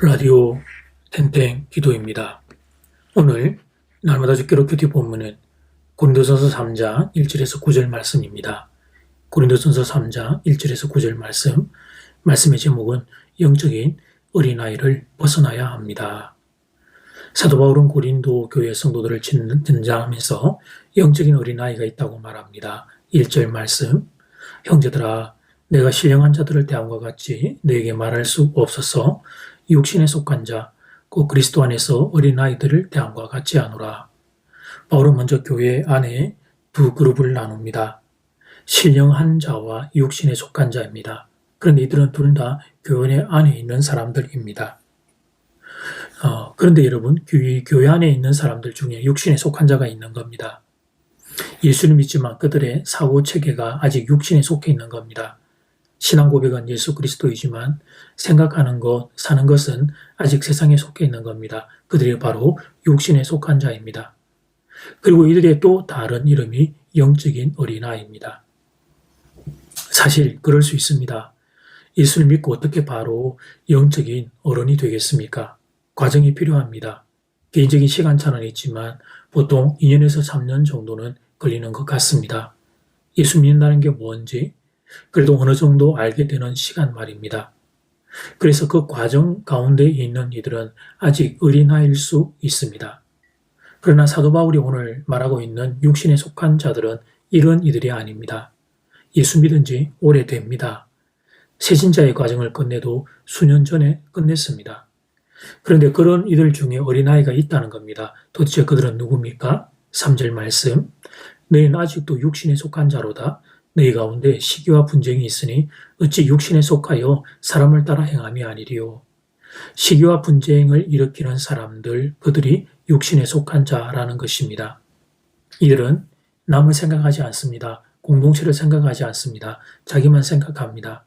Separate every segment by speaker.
Speaker 1: 라디오 탱탱 기도입니다. 오늘 날마다 죽기로 큐티 본문은 고린도전서 3장 1절에서 9절 말씀입니다. 고린도전서 3장 1절에서 9절 말씀의 제목은 영적인 어린아이를 벗어나야 합니다. 사도 바울은 고린도 교회 성도들을 전장하면서 영적인 어린아이가 있다고 말합니다. 1절 말씀, 형제들아 내가 신령한 자들을 대함과 같이 너에게 말할 수 없어서 육신에 속한 자, 곧 그리스도 안에서 어린아이들을 대함과 같지 않으라. 바울은 먼저 교회 안에 두 그룹을 나눕니다. 신령한 자와 육신에 속한 자입니다. 그런데 이들은 둘 다 교회 안에 있는 사람들입니다. 그런데 여러분, 교회 안에 있는 사람들 중에 육신에 속한 자가 있는 겁니다. 예수를 믿지만 그들의 사고 체계가 아직 육신에 속해 있는 겁니다. 신앙 고백은 예수 그리스도이지만 생각하는 것, 사는 것은 아직 세상에 속해 있는 겁니다. 그들이 바로 육신에 속한 자입니다. 그리고 이들의 또 다른 이름이 영적인 어린아이입니다. 사실 그럴 수 있습니다. 예수를 믿고 어떻게 바로 영적인 어른이 되겠습니까? 과정이 필요합니다. 개인적인 시간차는 있지만 보통 2년에서 3년 정도는 걸리는 것 같습니다. 예수 믿는다는 게 뭔지 그래도 어느 정도 알게 되는 시간 말입니다. 그래서 그 과정 가운데 있는 이들은 아직 어린아이일 수 있습니다. 그러나 사도 바울이 오늘 말하고 있는 육신에 속한 자들은 이런 이들이 아닙니다. 예수 믿은 지 오래됩니다. 세신자의 과정을 끝내도 수년 전에 끝냈습니다. 그런데 그런 이들 중에 어린아이가 있다는 겁니다. 도대체 그들은 누굽니까? 3절 말씀, 너희는 아직도 육신에 속한 자로다. 너희 가운데 시기와 분쟁이 있으니 어찌 육신에 속하여 사람을 따라 행함이 아니리요. 시기와 분쟁을 일으키는 사람들, 그들이 육신에 속한 자라는 것입니다. 이들은 남을 생각하지 않습니다. 공동체를 생각하지 않습니다. 자기만 생각합니다.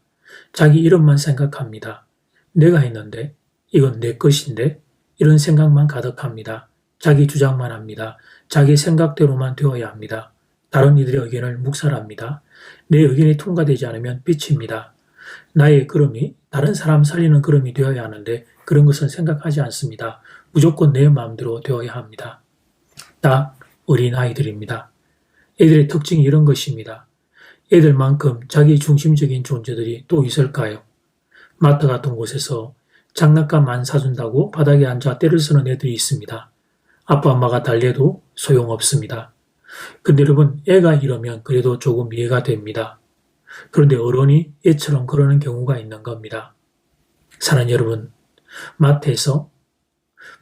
Speaker 1: 자기 이름만 생각합니다. 내가 했는데, 이건 내 것인데, 이런 생각만 가득합니다. 자기 주장만 합니다. 자기 생각대로만 되어야 합니다. 다른 이들의 의견을 묵살합니다. 내 의견이 통과되지 않으면 삐칩니다. 나의 걸음이 다른 사람 살리는 걸음이 되어야 하는데 그런 것은 생각하지 않습니다. 무조건 내 마음대로 되어야 합니다. 딱 어린아이들입니다. 애들의 특징이 이런 것입니다. 애들만큼 자기 중심적인 존재들이 또 있을까요? 마트 같은 곳에서 장난감만 사준다고 바닥에 앉아 때를 쓰는 애들이 있습니다. 아빠 엄마가 달래도 소용없습니다. 근데 여러분, 애가 이러면 그래도 조금 이해가 됩니다. 그런데 어른이 애처럼 그러는 경우가 있는 겁니다. 사랑하는 여러분, 마트에서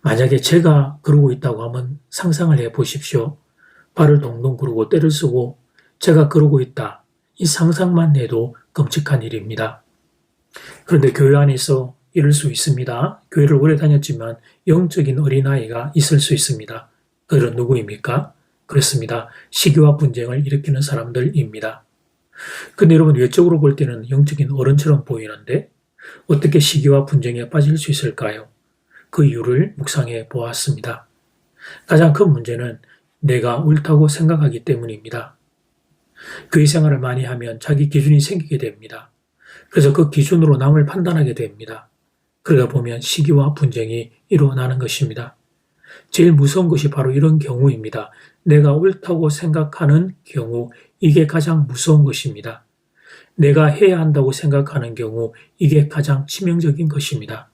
Speaker 1: 만약에 제가 그러고 있다고 하면 상상을 해 보십시오. 발을 동동 구르고 때를 쓰고 제가 그러고 있다. 이 상상만 해도 끔찍한 일입니다. 그런데 교회 안에서 이럴 수 있습니다. 교회를 오래 다녔지만 영적인 어린아이가 있을 수 있습니다. 그들은 누구입니까? 그렇습니다. 시기와 분쟁을 일으키는 사람들입니다. 근데 여러분, 외적으로 볼 때는 영적인 어른처럼 보이는데 어떻게 시기와 분쟁에 빠질 수 있을까요? 그 이유를 묵상해 보았습니다. 가장 큰 문제는 내가 옳다고 생각하기 때문입니다. 교회 생활을 많이 하면 자기 기준이 생기게 됩니다. 그래서 그 기준으로 남을 판단하게 됩니다. 그러다 보면 시기와 분쟁이 일어나는 것입니다. 제일 무서운 것이 바로 이런 경우입니다. 내가 옳다고 생각하는 경우, 이게 가장 무서운 것입니다. 내가 해야 한다고 생각하는 경우, 이게 가장 치명적인 것입니다.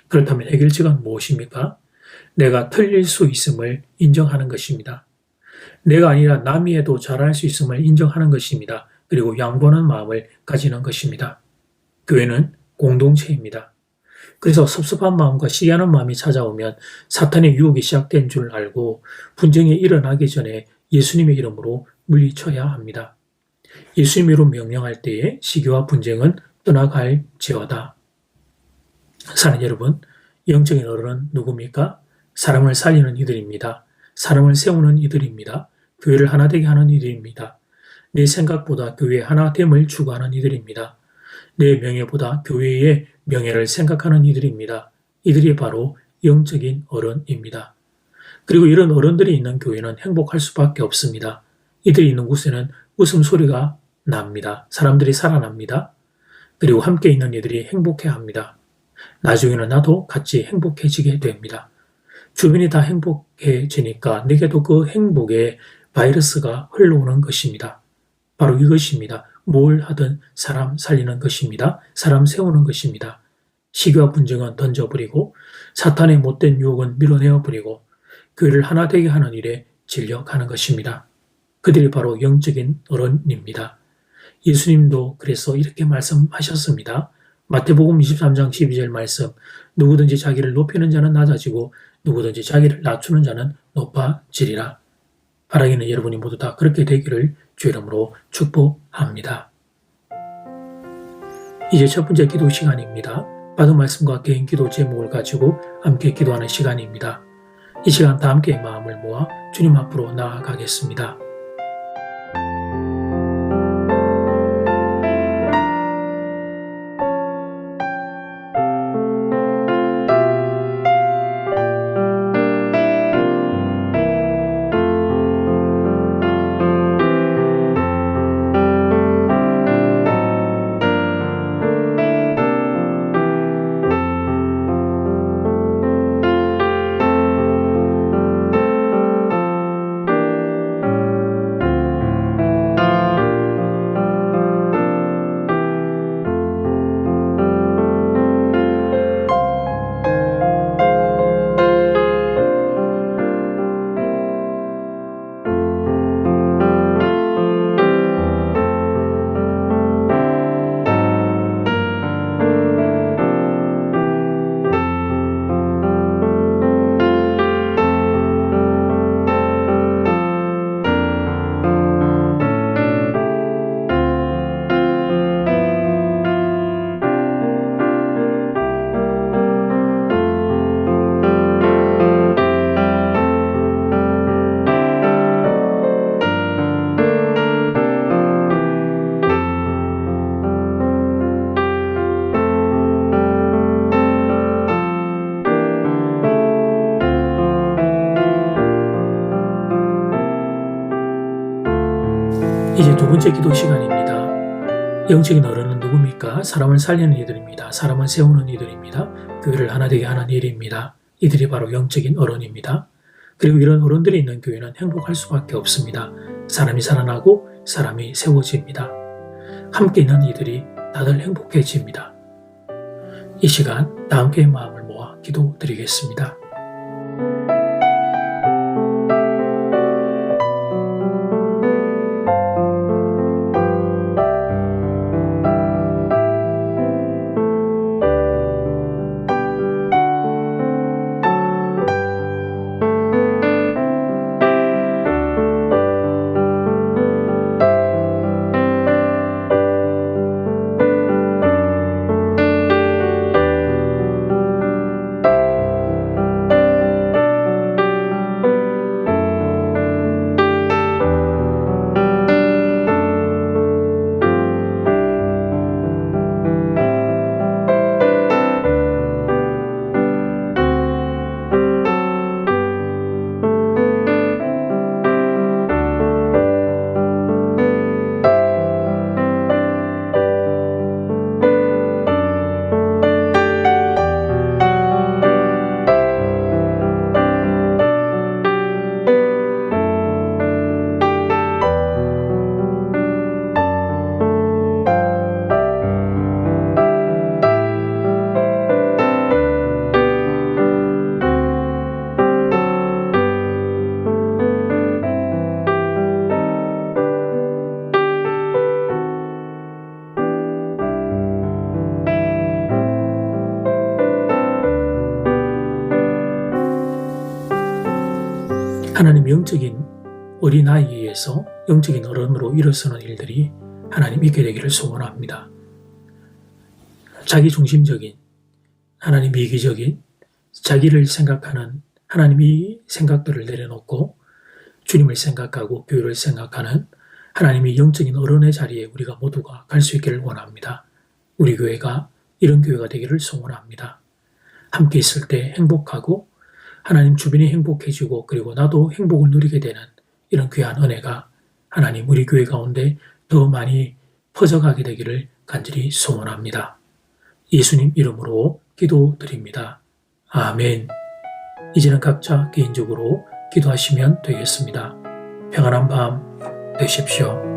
Speaker 1: 그렇다면 해결책은 무엇입니까? 내가 틀릴 수 있음을 인정하는 것입니다. 내가 아니라 남이 해도 잘할 수 있음을 인정하는 것입니다. 그리고 양보하는 마음을 가지는 것입니다. 교회는 공동체입니다. 그래서 섭섭한 마음과 시기하는 마음이 찾아오면 사탄의 유혹이 시작된 줄 알고 분쟁이 일어나기 전에 예수님의 이름으로 물리쳐야 합니다. 예수님으로 명령할 때에 시기와 분쟁은 떠나갈지어다. 사랑하는 여러분, 영적인 어른은 누굽니까? 사람을 살리는 이들입니다. 사람을 세우는 이들입니다. 교회를 하나 되게 하는 이들입니다. 내 생각보다 교회의 하나됨을 추구하는 이들입니다. 내 명예보다 교회의 명예를 생각하는 이들입니다. 이들이 바로 영적인 어른입니다. 그리고 이런 어른들이 있는 교회는 행복할 수밖에 없습니다. 이들이 있는 곳에는 웃음소리가 납니다. 사람들이 살아납니다. 그리고 함께 있는 이들이 행복해합니다. 나중에는 나도 같이 행복해지게 됩니다. 주변이 다 행복해지니까 내게도 그 행복의 바이러스가 흘러오는 것입니다. 바로 이것입니다. 뭘 하든 사람 살리는 것입니다. 사람 세우는 것입니다. 시기와 분쟁은 던져버리고 사탄의 못된 유혹은 밀어내어버리고 교회를 하나 되게 하는 일에 진력하는 것입니다. 그들이 바로 영적인 어른입니다. 예수님도 그래서 이렇게 말씀하셨습니다. 마태복음 23장 12절 말씀, 누구든지 자기를 높이는 자는 낮아지고 누구든지 자기를 낮추는 자는 높아지리라. 바라기는 여러분이 모두 다 그렇게 되기를 주 이름으로 축복합니다. 이제 첫 번째 기도 시간입니다. 받은 말씀과 개인 기도 제목을 가지고 함께 기도하는 시간입니다. 이 시간 다 함께 마음을 모아 주님 앞으로 나아가겠습니다. 이제 두 번째 기도 시간입니다. 영적인 어른은 누굽니까? 사람을 살리는 이들입니다. 사람을 세우는 이들입니다. 교회를 하나 되게 하는 일입니다. 이들이 바로 영적인 어른입니다. 그리고 이런 어른들이 있는 교회는 행복할 수밖에 없습니다. 사람이 살아나고 사람이 세워집니다. 함께 있는 이들이 다들 행복해집니다. 이 시간 다 함께 마음을 모아 기도드리겠습니다. 하나님 영적인 어린아이에서 영적인 어른으로 일어서는 일들이 하나님 있게 되기를 소원합니다. 자기중심적인, 하나님 이기적인, 자기를 생각하는 하나님이 생각들을 내려놓고 주님을 생각하고 교회를 생각하는 하나님의 영적인 어른의 자리에 우리가 모두가 갈 수 있기를 원합니다. 우리 교회가 이런 교회가 되기를 소원합니다. 함께 있을 때 행복하고 하나님 주변이 행복해지고 그리고 나도 행복을 누리게 되는 이런 귀한 은혜가 하나님 우리 교회 가운데 더 많이 퍼져가게 되기를 간절히 소원합니다. 예수님 이름으로 기도드립니다. 아멘. 이제는 각자 개인적으로 기도하시면 되겠습니다. 평안한 밤 되십시오.